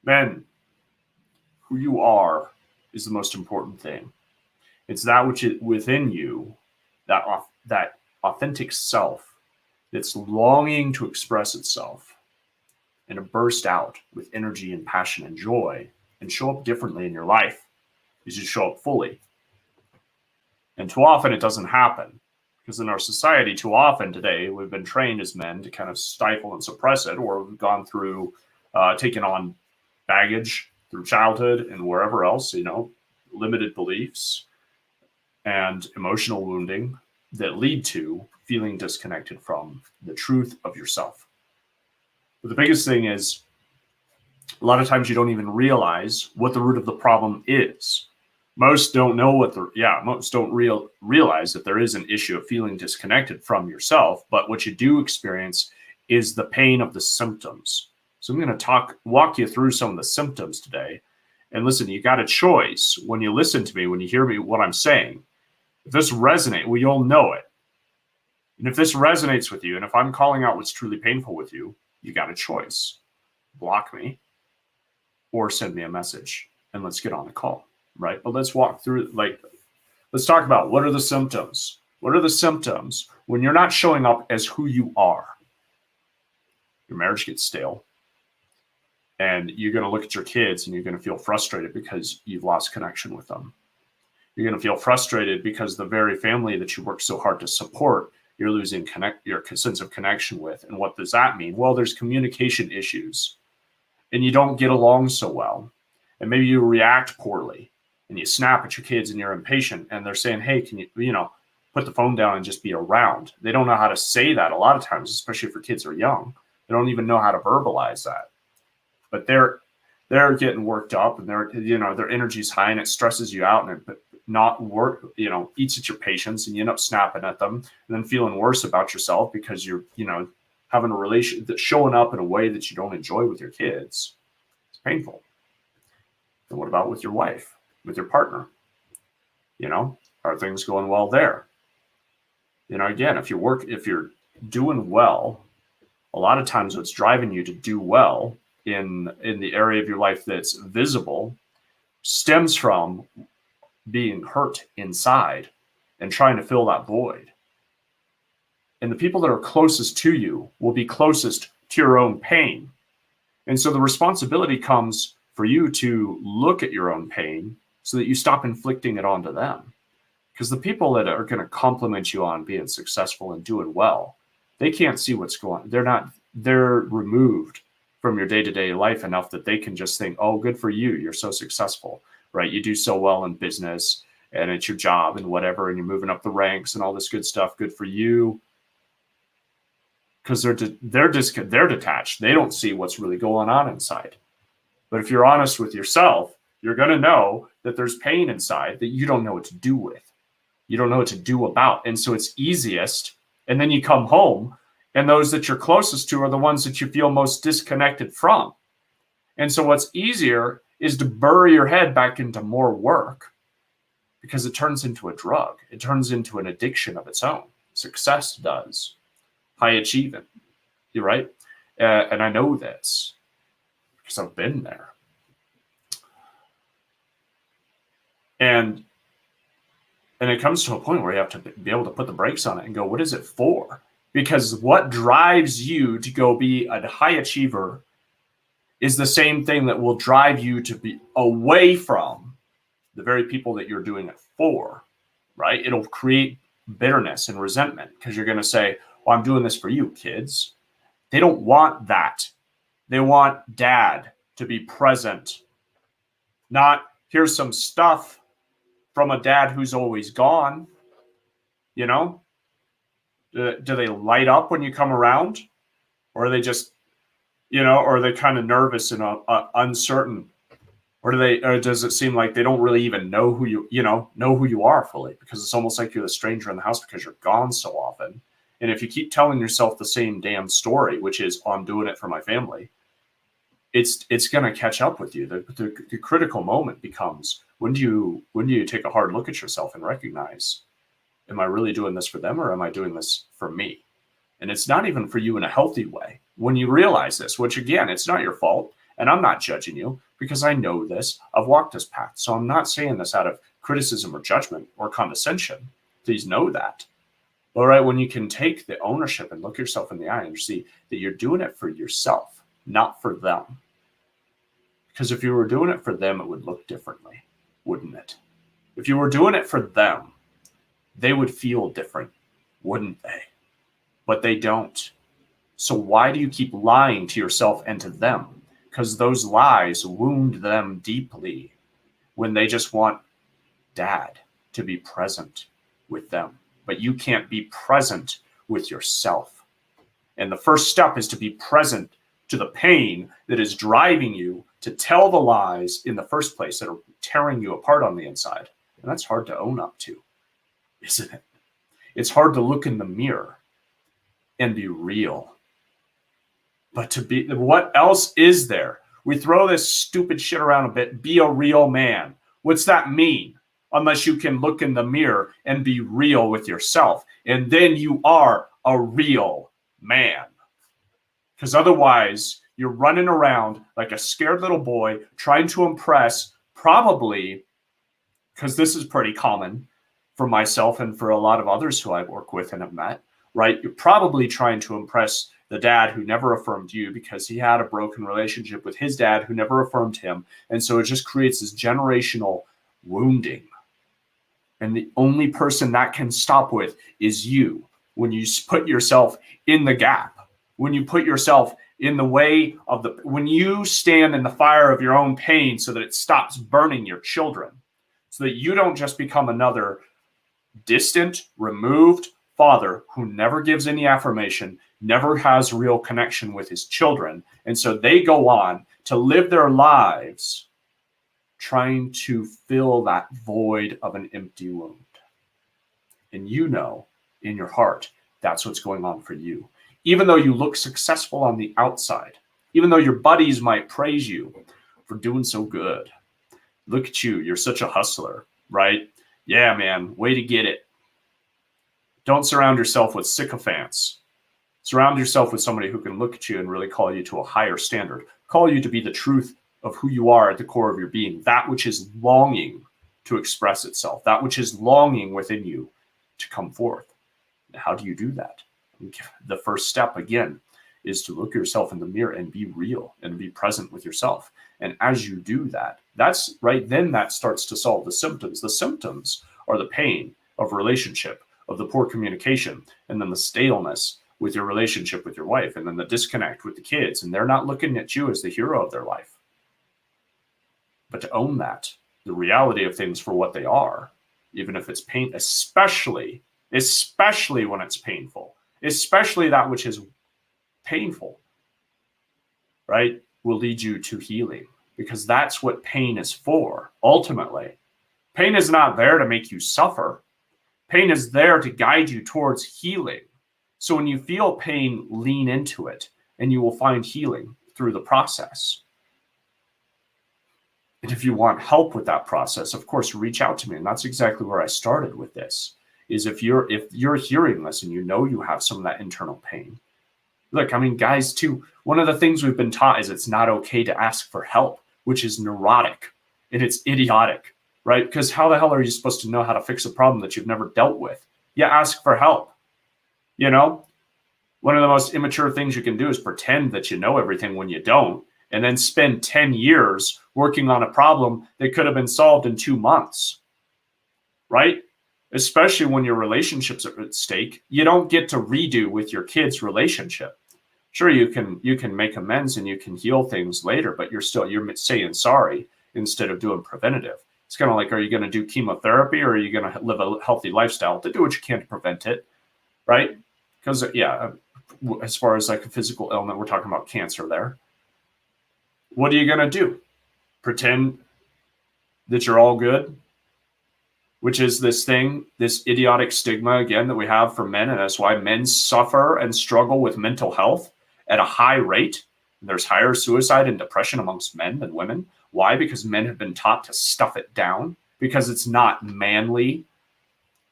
Men, who you are is the most important thing. It's that which is within you, that authentic self that's longing to express itself and to burst out with energy and passion and joy and show up differently in your life is you show up fully. And too often it doesn't happen because in our society, too often today, we've been trained as men to kind of stifle and suppress it, or we've gone through taking on baggage through childhood and wherever else, limited beliefs and emotional wounding that lead to feeling disconnected from the truth of yourself. But the biggest thing is a lot of times you don't even realize what the root of the problem is. Most don't know most don't realize that there is an issue of feeling disconnected from yourself. But what you do experience is the pain of the symptoms. So I'm going to walk you through some of the symptoms today. And listen, you got a choice when you listen to me, when you hear me, what I'm saying. If this resonates, well, you'll know it. And if this resonates with you, and if I'm calling out what's truly painful with you, you got a choice. Block me or send me a message and let's get on a call, right? But let's walk through, let's talk about what are the symptoms? What are the symptoms when you're not showing up as who you are? Your marriage gets stale. And you're going to look at your kids and you're going to feel frustrated because you've lost connection with them. You're going to feel frustrated because the very family that you work so hard to support, you're losing your sense of connection with. And what does that mean? Well, there's communication issues and you don't get along so well. And maybe you react poorly and you snap at your kids and you're impatient and they're saying, hey, can you, put the phone down and just be around? They don't know how to say that a lot of times, especially if your kids are young. They don't even know how to verbalize that. But they're getting worked up and their energy's high and it stresses you out and it eats at your patience and you end up snapping at them and then feeling worse about yourself because you're, having a relation that's showing up in a way that you don't enjoy with your kids. It's painful. And what about with your wife, with your partner? Are things going well there? Again, if you're doing well, a lot of times what's driving you to do well in the area of your life that's visible stems from being hurt inside and trying to fill that void. And the people that are closest to you will be closest to your own pain. And so the responsibility comes for you to look at your own pain so that you stop inflicting it onto them. Because the people that are going to compliment you on being successful and doing well, they can't see what's going on. They're removed from your day-to-day life enough that they can just think, oh, good for you. You're so successful, right? You do so well in business and it's your job and whatever, and you're moving up the ranks and all this good stuff. Good for you. Because they're detached. They don't see what's really going on inside. But if you're honest with yourself, you're going to know that there's pain inside that you don't know what to do with. You don't know what to do about. And so it's easiest. And then you come home and those that you're closest to are the ones that you feel most disconnected from. And so what's easier is to bury your head back into more work because it turns into a drug. It turns into an addiction of its own. Success does. High achievement. You're right. And I know this because I've been there. And it comes to a point where you have to be able to put the brakes on it and go, what is it for? Because what drives you to go be a high achiever is the same thing that will drive you to be away from the very people that you're doing it for, right? It'll create bitterness and resentment because you're going to say, well, I'm doing this for you, kids. They don't want that. They want dad to be present. Not, here's some stuff from a dad who's always gone, Do they light up when you come around? Or are they just, or are they kind of nervous and uncertain? Or does it seem like they don't really even know who you are fully? Because it's almost like you're the stranger in the house because you're gone so often. And if you keep telling yourself the same damn story, which is, oh, I'm doing it for my family, it's going to catch up with you. The critical moment becomes, when do you take a hard look at yourself and recognize, am I really doing this for them or am I doing this for me? And it's not even for you in a healthy way. When you realize this, which again, it's not your fault. And I'm not judging you because I know this. I've walked this path. So I'm not saying this out of criticism or judgment or condescension. Please know that. All right, when you can take the ownership and look yourself in the eye and see that you're doing it for yourself, not for them. Because if you were doing it for them, it would look differently, wouldn't it? If you were doing it for them, they would feel different, wouldn't they? But they don't. So why do you keep lying to yourself and to them? Because those lies wound them deeply when they just want dad to be present with them. But you can't be present with yourself. And the first step is to be present to the pain that is driving you to tell the lies in the first place that are tearing you apart on the inside. And that's hard to own up to, isn't it? It's hard to look in the mirror and be real. But to be, what else is there? We throw this stupid shit around a bit. Be a real man. What's that mean? Unless you can look in the mirror and be real with yourself. And then you are a real man. Because otherwise, you're running around like a scared little boy trying to impress, probably, because this is pretty common for myself and for a lot of others who I work with and have met, right? You're probably trying to impress the dad who never affirmed you because he had a broken relationship with his dad who never affirmed him. And so it just creates this generational wounding. And the only person that can stop with is you. When you put yourself in the gap, when you put yourself in the way of the, when you stand in the fire of your own pain so that it stops burning your children, so that you don't just become another distant, removed father who never gives any affirmation, never has real connection with his children. And so they go on to live their lives trying to fill that void of an empty wound. And you know in your heart, that's what's going on for you. Even though you look successful on the outside, even though your buddies might praise you for doing so good. Look at you, you're such a hustler, right? Yeah, man, way to get it. Don't surround yourself with sycophants. Surround yourself with somebody who can look at you and really call you to a higher standard, call you to be the truth of who you are at the core of your being, that which is longing to express itself, that which is longing within you to come forth. How do you do that? The first step, again, is to look yourself in the mirror and be real and be present with yourself. And as you do that, that's right, then that starts to solve the symptoms. The symptoms are the pain of relationship, of the poor communication, and then the staleness with your relationship with your wife, and then the disconnect with the kids. And they're not looking at you as the hero of their life. But to own that, the reality of things for what they are, even if it's pain, especially when it's painful, especially that which is painful, right, will lead you to healing, because that's what pain is for. Ultimately, pain is not there to make you suffer. Pain is there to guide you towards healing. So when you feel pain, lean into it, and you will find healing through the process. And if you want help with that process, of course, reach out to me. And that's exactly where I started with this, is if you're hearing this and you know you have some of that internal pain. Look, I mean, guys, too, one of the things we've been taught is it's not okay to ask for help, which is neurotic and it's idiotic, right? Because how the hell are you supposed to know how to fix a problem that you've never dealt with? Yeah, ask for help. You know, one of the most immature things you can do is pretend that you know everything when you don't, and then spend 10 years working on a problem that could have been solved in 2 months, right? Especially when your relationships are at stake. You don't get to redo with your kids' relationship. Sure, you can make amends and you can heal things later, but you're saying sorry instead of doing preventative. It's kind of like, are you going to do chemotherapy or are you going to live a healthy lifestyle? To do what you can to prevent it, right? Because, yeah, as far as like a physical ailment, we're talking about cancer there. What are you going to do? Pretend that you're all good? Which is this thing, this idiotic stigma, again, that we have for men. And that's why men suffer and struggle with mental health at a high rate. There's higher suicide and depression amongst men than women. Why? Because men have been taught to stuff it down, because it's not manly.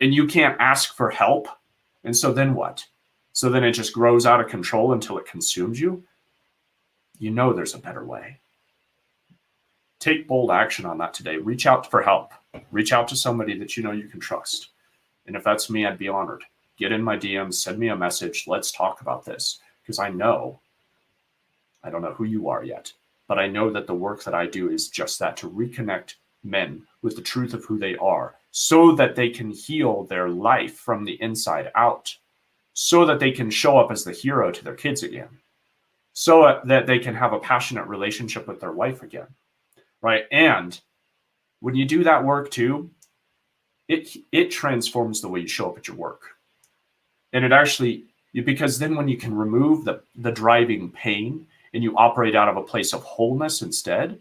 And you can't ask for help. And so then what? So then it just grows out of control until it consumes you. You know there's a better way. take bold action on that today. Reach out for help. Reach out to somebody that you know you can trust. And if that's me, I'd be honored. Get in my DMs, send me a message. Let's talk about this. Because I don't know who you are yet, but I know that the work that I do is just that, to reconnect men with the truth of who they are so that they can heal their life from the inside out, so that they can show up as the hero to their kids again, so that they can have a passionate relationship with their wife again, right? And when you do that work too, it transforms the way you show up at your work. And it actually, because then when you can remove the driving pain and you operate out of a place of wholeness instead,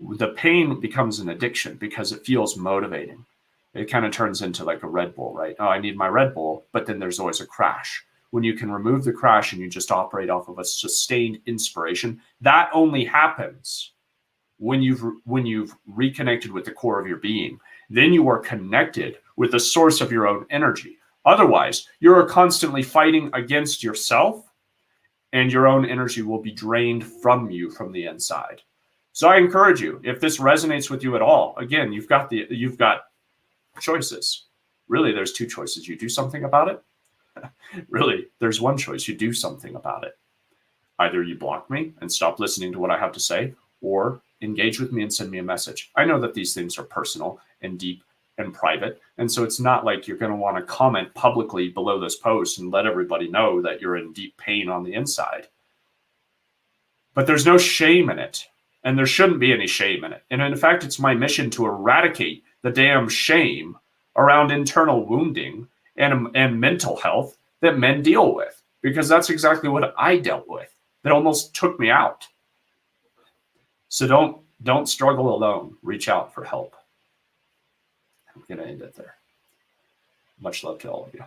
the pain becomes an addiction because it feels motivating. It kind of turns into like a Red Bull, right? Oh, I need my Red Bull, but then there's always a crash. When you can remove the crash and you just operate off of a sustained inspiration, that only happens when you've reconnected with the core of your being. Then you are connected with the source of your own energy. Otherwise, you're constantly fighting against yourself, and your own energy will be drained from you from the inside. So I encourage you, if this resonates with you at all, again, you've got choices. Really, there's two choices. You do something about it. Really, there's one choice. You do something about it. Either you block me and stop listening to what I have to say, or engage with me and send me a message. I know that these things are personal and deep and private, and so it's not like you're going to want to comment publicly below this post and let everybody know that you're in deep pain on the inside. But there's no shame in it, and there shouldn't be any shame in it. And in fact, it's my mission to eradicate the damn shame around internal wounding and mental health that men deal with, because that's exactly what I dealt with. That almost took me out. So don't struggle alone. Reach out for help. I'm going to end it there. Much love to all of you.